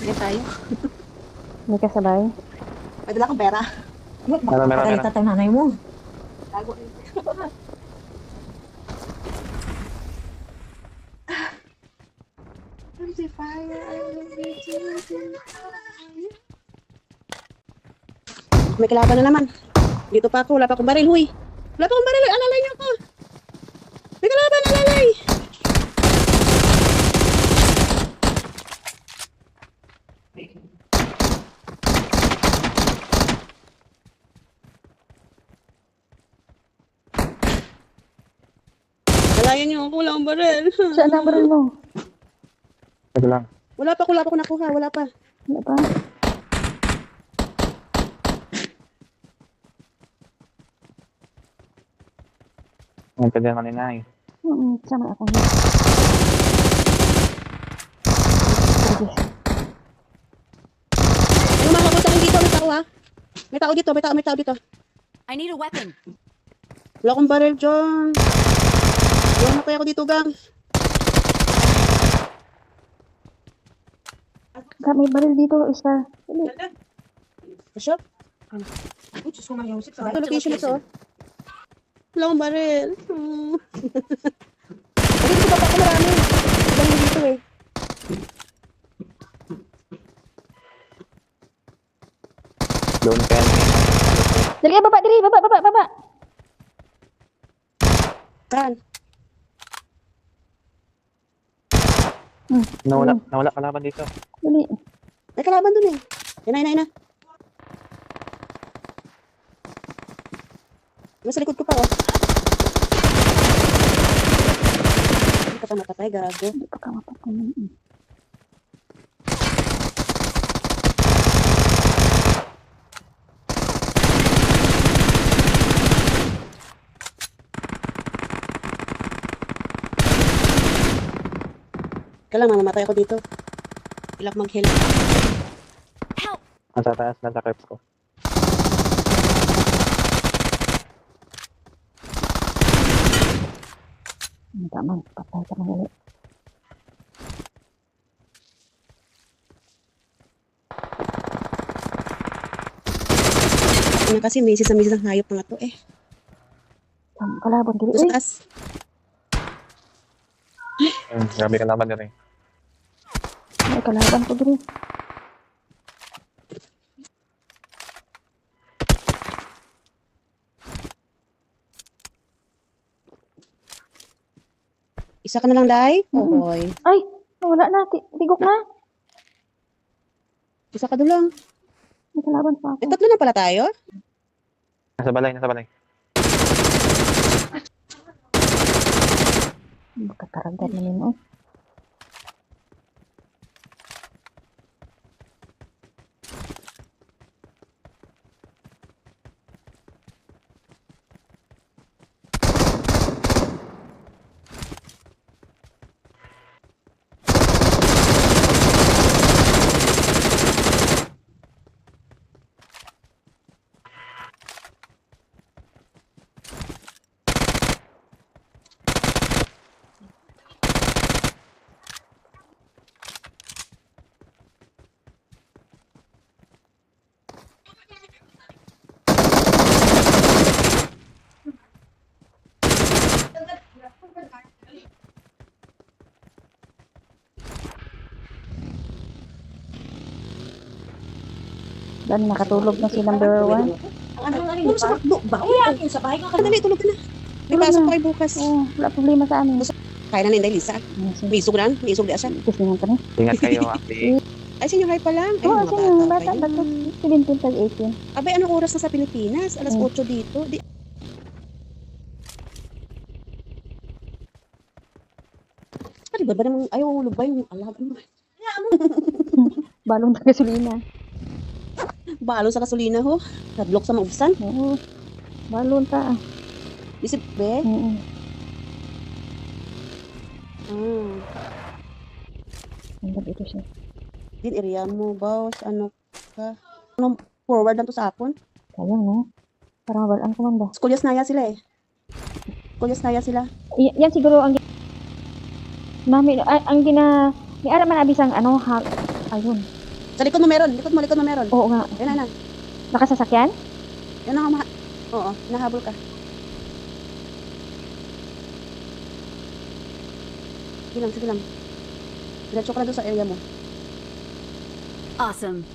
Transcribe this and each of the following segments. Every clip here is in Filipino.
Yan tayo. May kasabay. May dala akong pera. Meron. Pagalitan tayo nanay mo. Tago. The fire, I will be may kalaban na naman. Dito pa ako, wala pa akong baril, huy. Wala pa akong baril, alalay niyo ako. May kalaban, alalay. Alayan niyo ako, wala akong baril. Saan ang baril mo? Ito lang. Wala pa ako nakuha, wala pa. Wala pa. Ang pwede naman kanina eh. Sama ako. Ano mga kabutan dito, may tao ha? May tao dito, may tao dito. I need a weapon. Wala akong baril dyan. Wala na kaya ako dito, gang. May baril dito, isa. Dali. Bishop? Ito location ito, oh. Wala akong baril. Dito pa ako marami. Dami dito eh. Doon ka. Dali ka, baba, dali. Baba. Kan. Nawala kalaban dito. Dali. May kalaban dun eh. Yan na. Nasa likod ko pa, oh. Hindi ka pa matatay, gago. Hindi pa ka mapatay. Kailang mamamatay ako dito. Ilak mag-heal. Help! Nasa taas, nasa clips ko. Tama, patay ka na ulit. Ano kasi, misis ang hayop na nga to eh. Kalaban, dali. Sa taas. Grabe kalaban din eh. May kalaban ko dali. Isa ka na lang, Day? Ohoy. Ay, wala na. Tigok na. Isa ka doon lang. May kalaban pa Eh, ako. tatlo na pala tayo? Nasa balay. Magkakaragad na nino. Dan nakatulog na si number 1. Ano sa bakbo? Bakbo? Sa bahay ka. Dali, tulog ka na. May pasok pa kayo bukas. Wala problema sa amin. Kaya na ninday, Lisa. May isog na. May isog di asa. Kasi nga kami. Ingat kayo, ate. Ay, senior high pa lang. Ay, Oo, mga kasi yung bata bata pa ba yun. 17 tag 18. Abay, anong oras na sa Pilipinas? Alas 8 dito. Di... Ay, ba namang ayaw ulog ba yung alam? Balong na gasolina. Balo sa gasolina ho. Nadlok sa maubsan. Oo. Balon ta. Isip be. Ah. Ang gabi ito siya. Din area mo, boss. Ano ka? Ano, forward lang to sa akon? Sayang, no? Parang mabalaan ko man ba? Kulyas naya sila eh. Kulyas naya sila. Yan siguro ang Mami, ang gina... May ara man abisang ano, ayun. Sa likod mo meron. Likod mo meron. Oo nga. Yan na. Nakasasakyan? Yan na nga. Oo, nahabol ka. Sige lang. Diretso ka na doon sa area mo. Awesome.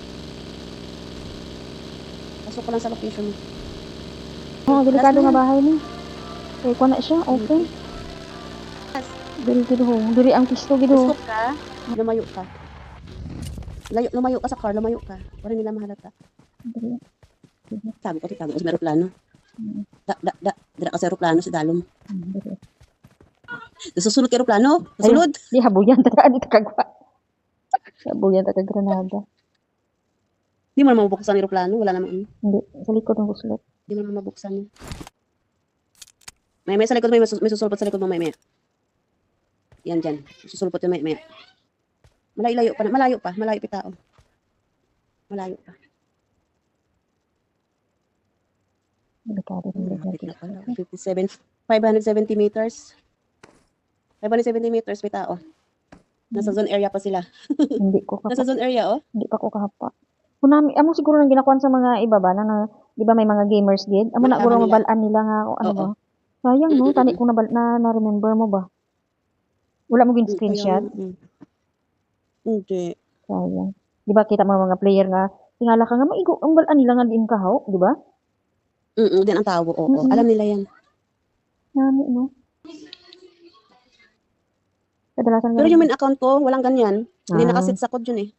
Pasok ka lang sa location mo. Oo, delikado Last nga na. bahay ni. Kaya ko na siya, okay. Diri giduho. Diri ang pisto giduho. Stop ka. Lumayo ka. Lumayo ka sa car. Lumayo ka. Para nila mahalata. Diri. Tago ko sa aeroplano. Mm. Dira ka sa aeroplano sa dalom. Diri. Susunod ka aeroplano. Susunod. Di habuyan ta dito kagwa. Habuyan ta kag Granada. Hindi mo naman mabuksan ang aeroplano. Wala naman. Hindi, sa likod ng buslot. Hindi mo naman mabuksan yun. May sa likod mo. May susulpot sa likod mo. May. Yan dyan. Susulpot yun. May. Malayo pa. Malayo pa tao. Malayo pa. Delikado din Malapit na pala. 570 meters. 570 meters may tao. Nasa zone area pa sila. Hindi ko Nasa zone area, oh. Hindi pa ko kahapa. Kunami, amo siguro nang ginakuan sa mga iba ba na, di ba may mga gamers gid? Amo na Malaman guro nila. mabalaan nila nga o ano Oo. ba? Sayang no, tani ko na remember mo ba? Wala mo gin screenshot. Hindi. Sayang. Di ba kita mo mga player nga tingala ka nga maigo ang balaan nila nga diin kahaw, di ba? Din ang tao, oo. Mm-mm. Alam nila yan. Nami no. Kadalasan Pero ganun. yung main account ko, walang ganyan. Hindi Ah. nakasit sa code yun eh.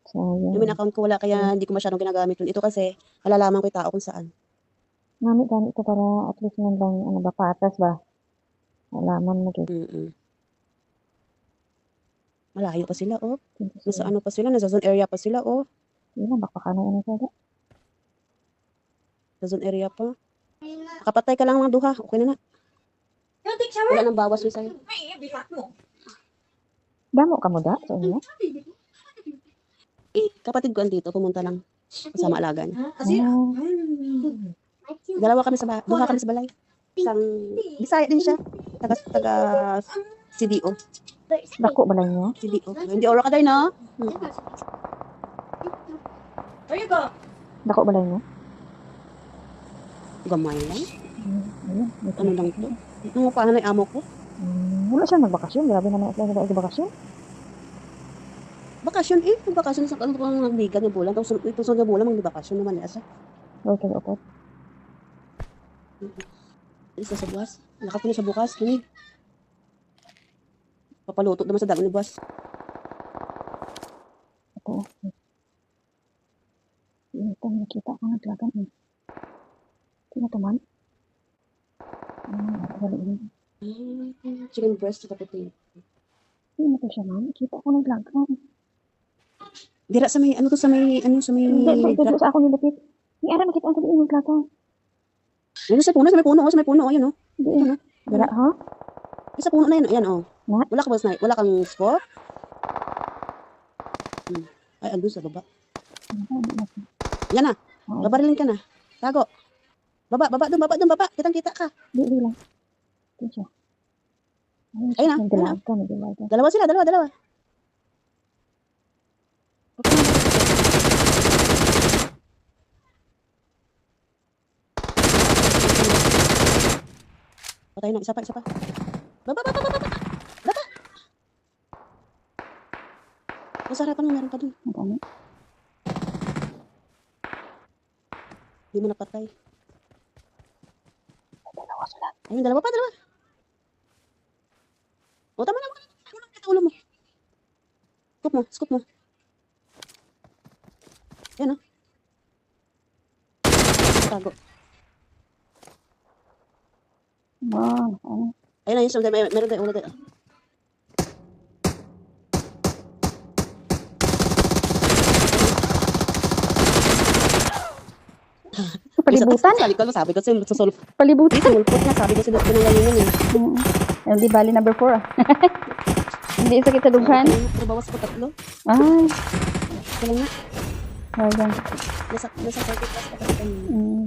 Sayang. Yung main account ko wala, kaya hindi ko masyadong ginagamit yun. Ito kasi, malalaman ko yung tao kung saan. Nami gani ito para at least man lang ano ba patas ba? Alaman mo gid. Malayo pa sila, oh. Nasa ano pa sila, nasa zone area pa sila, oh. Ina baka kana ano sa Sa zone area pa. Kapatay ka lang mga duha, okay na na. Wala nang bawas mo sa'yo. Damo ka mo da sa inyo? Kapatid ko andito, pumunta lang. Kasama alaga niya. Oh, Duha kami sa balay. Isang, Bisaya din siya. Taga CDO. dako ba lang niyo? CDO. Hindi oras ka tayo, no? Dako ba lang niyo? Gamay lang. Ayun, may Ano lang to? Nangupahan na yung amo ko. Wala siya magbakasyon. Grabe naman sila nagbakasyon. Bakasyon eh. Magbakasyon sa ano pang nagbigan ng bulan. Tapos ito sa bulan, magbakasyon naman. Asa? Okay, kayo upat. Isa sa buwas. Lakas ko na sa bukas. Kini. Papaluto naman sa dami ni buwas. Ito, okay. Ito, nakita ko naglagan eh. Sino to man? Wala yun. Chicken breast sa kapatid. Sino to siya man? Kita ko naglagan. Dira sa may, ano to sa may, Hindi, ito sa ako nilapit. Ni Ara nakita ang sabihin naglagan. Ano sa may puno, sa may puno, ayun oh. Hindi, dira ha? Sa puno na yun, ayan oh. Na? Wala ka ba snipe? Wala kang spot? Ay, andun sa baba. Yan na, babarilin ka na. Tago. Baba. Kitang-kita ka. Hindi lang. Ito siya. Ayun na, Naglagan. Dalawa sila. Okay. Patay na, isa pa. Baba. Nasa harapan mo, meron pa dun. Madami. Hindi mo napatay. Dalawa sila. Ayun, dalawa pa. O, tama na. Kita ulo mo. Scoop mo. Ayan o. Tago. Wow, ano? Ayun na, yun. Meron tayo ulo tayo. Palibutan? Sabi ko sa sulpot. Palibutan? Sulpot na, sabi ko sa pinanggalingan eh. Hindi bali number 4 ah. Hindi sakit sa dughan. Pero bawas ko 3. Ay, Ito lang nga. sayang. Nasa 30 plus ka pa. Mm.